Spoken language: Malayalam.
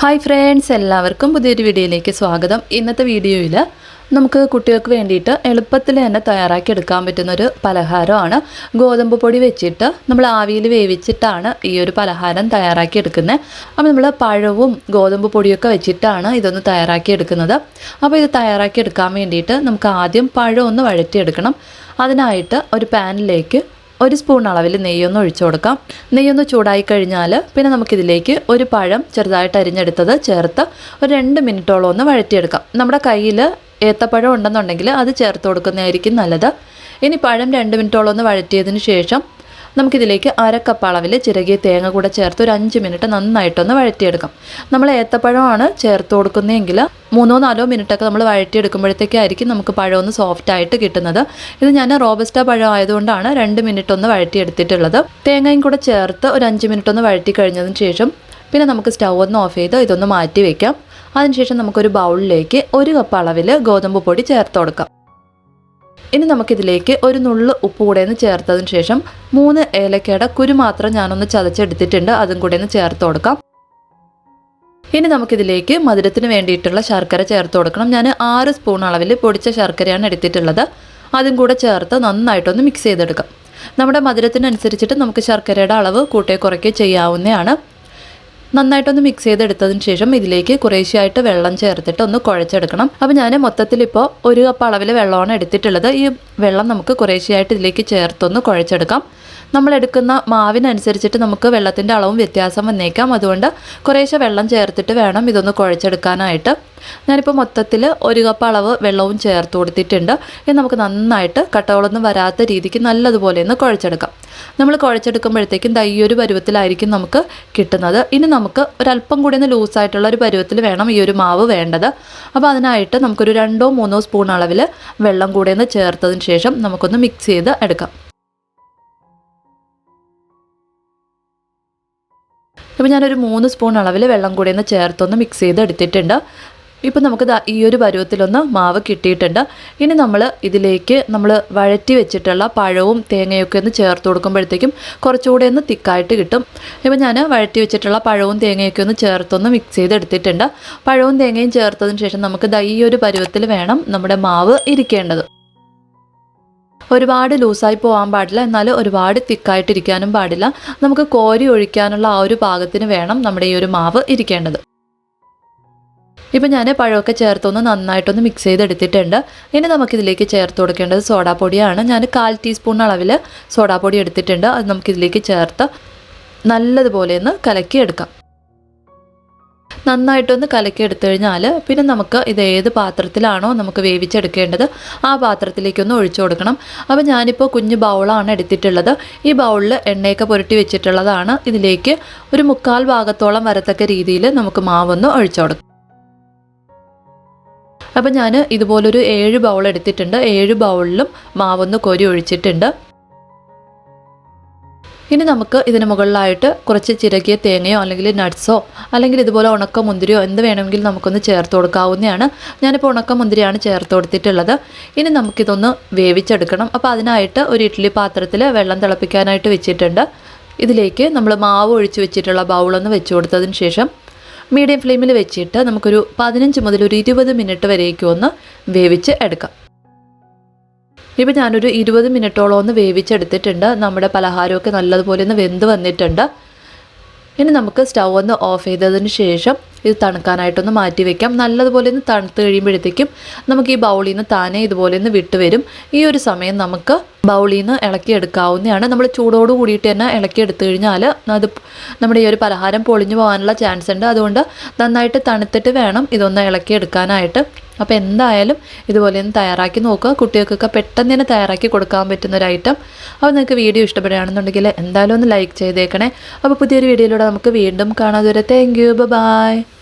ഹായ് ഫ്രണ്ട്സ്, എല്ലാവർക്കും പുതിയൊരു വീഡിയോയിലേക്ക് സ്വാഗതം. ഇന്നത്തെ വീഡിയോയിൽ നമുക്ക് കുട്ടികൾക്ക് വേണ്ടിയിട്ട് എളുപ്പത്തിൽ തന്നെ തയ്യാറാക്കി എടുക്കാൻ പറ്റുന്നൊരു പലഹാരമാണ്. ഗോതമ്പ് പൊടി വെച്ചിട്ട് നമ്മൾ ആവിയിൽ വേവിച്ചിട്ടാണ് ഈ ഒരു പലഹാരം തയ്യാറാക്കി എടുക്കുന്നത്. അപ്പോൾ നമ്മൾ പഴവും ഗോതമ്പ് പൊടിയൊക്കെ വെച്ചിട്ടാണ് ഇതൊന്ന് തയ്യാറാക്കി എടുക്കുന്നത്. അപ്പോൾ ഇത് തയ്യാറാക്കി എടുക്കാൻ വേണ്ടിയിട്ട് നമുക്ക് ആദ്യം പഴം ഒന്ന് വഴറ്റിയെടുക്കണം. അതിനായിട്ട് ഒരു പാനിലേക്ക് 1 സ്പൂൺ അളവിൽ നെയ്യൊന്ന് ഒഴിച്ചു കൊടുക്കാം. നെയ്യൊന്ന് ചൂടായി കഴിഞ്ഞാൽ പിന്നെ നമുക്കിതിലേക്ക് ഒരു പഴം ചെറുതായിട്ട് അരിഞ്ഞെടുത്തത് ചേർത്ത് ഒരു 2 മിനിറ്റോളം ഒന്ന് വഴറ്റിയെടുക്കാം. നമ്മുടെ കയ്യിൽ ഏത്തപ്പഴം ഉണ്ടെന്നുണ്ടെങ്കിൽ അത് ചേർത്ത് കൊടുക്കുന്നതായിരിക്കും നല്ലത്. ഇനി പഴം 2 മിനിറ്റോളം ഒന്ന് വഴറ്റിയതിന് ശേഷം നമുക്കിതിലേക്ക് 1/2 കപ്പ് അളവിൽ ചിരകിയ തേങ്ങ കൂടെ ചേർത്ത് ഒരു 5 മിനിറ്റ് നന്നായിട്ടൊന്ന് വഴറ്റിയെടുക്കാം. നമ്മൾ ഏത്തപ്പഴമാണ് ചേർത്ത് കൊടുക്കുന്നതെങ്കിൽ 3-4 മിനിറ്റൊക്കെ നമ്മൾ വഴറ്റിയെടുക്കുമ്പോഴത്തേക്കായിരിക്കും നമുക്ക് പഴം ഒന്ന് സോഫ്റ്റായിട്ട് കിട്ടുന്നത്. ഇത് ഞാൻ റോബസ്റ്റ പഴം ആയതുകൊണ്ടാണ് 2 മിനിറ്റ് ഒന്ന് വഴറ്റിയെടുത്തിട്ടുള്ളത്. തേങ്ങയും കൂടെ ചേർത്ത് ഒരു 5 മിനിറ്റ് ഒന്ന് വഴറ്റി കഴിഞ്ഞതിന് ശേഷം പിന്നെ നമുക്ക് സ്റ്റൗ ഒന്ന് ഓഫ് ചെയ്ത് ഇതൊന്ന് മാറ്റി വയ്ക്കാം. അതിനുശേഷം നമുക്കൊരു ബൗളിലേക്ക് 1 കപ്പ് അളവിൽ ഗോതമ്പ് പൊടി ചേർത്ത് കൊടുക്കാം. ഇനി നമുക്കിതിലേക്ക് ഒരു നുള്ളു ഉപ്പ് കൂടെ ഒന്ന് ചേർത്തതിന് ശേഷം 3 ഏലക്കയുടെ കുരു മാത്രം ഞാനൊന്ന് ചതച്ചെടുത്തിട്ടുണ്ട്, അതും കൂടെ ഒന്ന് ചേർത്ത് കൊടുക്കാം. ഇനി നമുക്കിതിലേക്ക് മധുരത്തിന് വേണ്ടിയിട്ടുള്ള ശർക്കര ചേർത്ത് കൊടുക്കണം. ഞാൻ 6 സ്പൂൺ അളവിൽ പൊടിച്ച ശർക്കരയാണ് എടുത്തിട്ടുള്ളത്. അതും കൂടെ ചേർത്ത് നന്നായിട്ടൊന്ന് മിക്സ് ചെയ്തെടുക്കാം. നമ്മുടെ മധുരത്തിനനുസരിച്ചിട്ട് നമുക്ക് ശർക്കരയുടെ അളവ് കൂട്ടുകയോ കുറയ്ക്കുകയോ ചെയ്യാവുന്നതാണ്. നന്നായിട്ടൊന്ന് മിക്സ് ചെയ്തെടുത്തതിന് ശേഷം ഇതിലേക്ക് കുറേശ്ശെയായിട്ട് വെള്ളം ചേർത്തിട്ട് ഒന്ന് കുഴച്ചെടുക്കണം. അപ്പോൾ ഞാൻ മൊത്തത്തിൽ ഇപ്പോൾ 1 കപ്പ് അളവിൽ വെള്ളമാണ് എടുത്തിട്ടുള്ളത്. ഈ വെള്ളം നമുക്ക് കുറേശ്ശെയായിട്ട് ഇതിലേക്ക് ചേർത്തൊന്ന് കുഴച്ചെടുക്കാം. നമ്മളെടുക്കുന്ന മാവിനനുസരിച്ചിട്ട് നമുക്ക് വെള്ളത്തിൻ്റെ അളവും വ്യത്യാസം വന്നേക്കാം. അതുകൊണ്ട് കുറേശ്ശെ വെള്ളം ചേർത്തിട്ട് വേണം ഇതൊന്ന് കുഴച്ചെടുക്കാനായിട്ട്. ഞാനിപ്പോൾ മൊത്തത്തിൽ 1 കപ്പ് അളവ് വെള്ളവും ചേർത്ത് കൊടുത്തിട്ടുണ്ട്. ഇത് നമുക്ക് നന്നായിട്ട് കട്ടകളൊന്നും വരാത്ത രീതിക്ക് നല്ലതുപോലെ ഒന്ന് കുഴച്ചെടുക്കാം. നമ്മൾ കുഴച്ചെടുക്കുമ്പോഴത്തേക്കും ഈ ഒരു പരുവത്തിലായിരിക്കും നമുക്ക് കിട്ടുന്നത്. ഇനി നമുക്ക് ഒരല്പം കൂടി ഒന്ന് ലൂസായിട്ടുള്ള ഒരു പരുവത്തിൽ വേണം ഈ ഒരു മാവ് വേണ്ടത്. അപ്പോൾ അതിനായിട്ട് നമുക്കൊരു 2-3 സ്പൂൺ അളവിൽ വെള്ളം കൂടെ ഒന്ന് ചേർത്തതിന് ശേഷം നമുക്കൊന്ന് മിക്സ് ചെയ്ത് എടുക്കാം. ഇപ്പോൾ ഞാനൊരു 3 സ്പൂൺ അളവിൽ വെള്ളം കൂടി ഒന്ന് ചേർത്തൊന്ന് മിക്സ് ചെയ്ത് എടുത്തിട്ടുണ്ട്. ഇപ്പോൾ നമുക്ക് ഈ ഒരു പരുവത്തിലൊന്ന് മാവ് കിട്ടിയിട്ടുണ്ട്. ഇനി നമ്മൾ ഇതിലേക്ക് നമ്മൾ വഴറ്റി വെച്ചിട്ടുള്ള പഴവും തേങ്ങയൊക്കെ ഒന്ന് ചേർത്ത് കൊടുക്കുമ്പോഴത്തേക്കും കുറച്ചുകൂടെ ഒന്ന് തിക്കായിട്ട് കിട്ടും. ഇപ്പോൾ ഞാൻ വഴറ്റി വെച്ചിട്ടുള്ള പഴവും തേങ്ങയൊക്കെ ഒന്ന് ചേർത്തൊന്ന് മിക്സ് ചെയ്ത് എടുത്തിട്ടുണ്ട്. പഴവും തേങ്ങയും ചേർത്തതിന് ശേഷം നമുക്ക് ഈ ഒരു പരുവത്തിൽ വേണം നമ്മുടെ മാവ് ഇരിക്കേണ്ടത്. ഒരുപാട് ലൂസായി പോകാൻ പാടില്ല, എന്നാൽ ഒരുപാട് തിക്കായിട്ടിരിക്കാനും പാടില്ല. നമുക്ക് കോരി ഒഴിക്കാനുള്ള ആ ഒരു പാകത്തിന് വേണം നമ്മുടെ ഈ ഒരു മാവ് ഇരിക്കേണ്ടത്. ഇപ്പം ഞാൻ പഴമൊക്കെ ചേർത്തൊന്ന് നന്നായിട്ടൊന്ന് മിക്സ് ചെയ്തെടുത്തിട്ടുണ്ട്. ഇനി നമുക്കിതിലേക്ക് ചേർത്ത് കൊടുക്കേണ്ടത് സോഡാപ്പൊടിയാണ്. ഞാൻ 1/4 ടീസ്പൂൺ അളവിൽ സോഡാപ്പൊടി എടുത്തിട്ടുണ്ട്. അത് നമുക്കിതിലേക്ക് ചേർത്ത് നല്ലതുപോലെ ഒന്ന് കലക്കിയെടുക്കാം. നന്നായിട്ടൊന്ന് കലക്കി എടുത്തു കഴിഞ്ഞാൽ പിന്നെ നമുക്ക് ഇത് ഏത് പാത്രത്തിലാണോ നമുക്ക് വേവിച്ചെടുക്കേണ്ടത് ആ പാത്രത്തിലേക്കൊന്ന് ഒഴിച്ചു കൊടുക്കണം. അപ്പോൾ ഞാനിപ്പോൾ കുഞ്ഞു ബൗളാണ് എടുത്തിട്ടുള്ളത്. ഈ ബൗളിൽ എണ്ണയൊക്കെ പുരട്ടി വെച്ചിട്ടുള്ളതാണ്. ഇതിലേക്ക് ഒരു 3/4 ഭാഗത്തോളം വരത്തക്ക രീതിയിൽ നമുക്ക് മാവൊന്ന് ഒഴിച്ചു കൊടുക്കാം. അപ്പോൾ ഞാൻ ഇതുപോലൊരു 7 ബൗൾ എടുത്തിട്ടുണ്ട്. 7 ബൗളിലും മാവൊന്ന് കോരി ഒഴിച്ചിട്ടുണ്ട്. ഇനി നമുക്ക് ഇതിന് മുകളിലായിട്ട് കുറച്ച് ചിരകിയ തേങ്ങയോ അല്ലെങ്കിൽ നട്ട്സോ അല്ലെങ്കിൽ ഇതുപോലെ ഉണക്ക മുന്തിരിയോ എന്ത് വേണമെങ്കിലും നമുക്കൊന്ന് ചേർത്ത് കൊടുക്കാവുന്നതാണ്. ഞാനിപ്പോൾ ഉണക്ക മുന്തിരിയാണ് ചേർത്ത് കൊടുത്തിട്ടുള്ളത്. ഇനി നമുക്കിതൊന്ന് വേവിച്ചെടുക്കണം. അപ്പോൾ അതിനായിട്ട് ഒരു ഇഡ്ഡലി പാത്രത്തിൽ വെള്ളം തിളപ്പിക്കാനായിട്ട് വെച്ചിട്ടുണ്ട്. ഇതിലേക്ക് നമ്മൾ മാവ് ഒഴിച്ച് വെച്ചിട്ടുള്ള ബൗളൊന്ന് വെച്ച് കൊടുത്തതിന് ശേഷം മീഡിയം ഫ്ലെയിമിൽ വെച്ചിട്ട് നമുക്കൊരു 15 മുതൽ ഒരു 20 മിനിറ്റ് വരേക്കും ഒന്ന് വേവിച്ച് എടുക്കാം. ഇപ്പോൾ ഞാനൊരു 20 മിനിറ്റോളം ഒന്ന് വേവിച്ചെടുത്തിട്ടുണ്ട്. നമ്മുടെ പലഹാരമൊക്കെ നല്ലതുപോലെ ഒന്ന് വെന്ത് വന്നിട്ടുണ്ട്. ഇനി നമുക്ക് സ്റ്റൗ ഒന്ന് ഓഫ് ചെയ്തതിന് ശേഷം ഇത് തണുക്കാനായിട്ടൊന്ന് മാറ്റി വയ്ക്കാം. നല്ലതുപോലെ ഒന്ന് തണുത്ത് കഴിയുമ്പോഴത്തേക്കും നമുക്ക് ഈ ബൗളിൽ നിന്ന് താനെ ഇതുപോലെ ഒന്ന് വിട്ട് വരും. ഈ ഒരു സമയം നമുക്ക് ബൗളിൽ നിന്ന് ഇളക്കിയെടുക്കാവുന്നതാണ്. നമ്മൾ ചൂടോട് കൂടിയിട്ട് തന്നെ ഇളക്കിയെടുത്തു കഴിഞ്ഞാൽ അത് നമ്മുടെ ഈ ഒരു പലഹാരം പൊളിഞ്ഞു പോകാനുള്ള ചാൻസ് ഉണ്ട്. അതുകൊണ്ട് നന്നായിട്ട് തണുത്തിട്ട് വേണം ഇതൊന്ന് ഇളക്കിയെടുക്കാനായിട്ട്. അപ്പോൾ എന്തായാലും ഇതുപോലെ ഒന്ന് തയ്യാറാക്കി നോക്കുക. കുട്ടികൾക്കൊക്കെ പെട്ടെന്ന് തന്നെ തയ്യാറാക്കി കൊടുക്കാൻ പറ്റുന്നൊരു ഐറ്റം. അപ്പോൾ നിങ്ങൾക്ക് വീഡിയോ ഇഷ്ടപ്പെടുകയാണെന്നുണ്ടെങ്കിൽ എന്തായാലും ഒന്ന് ലൈക്ക് ചെയ്തേക്കണേ. അപ്പോൾ പുതിയൊരു വീഡിയോയിലൂടെ നമുക്ക് വീണ്ടും കാണാം. അതുവരെ താങ്ക് യു, ബൈ.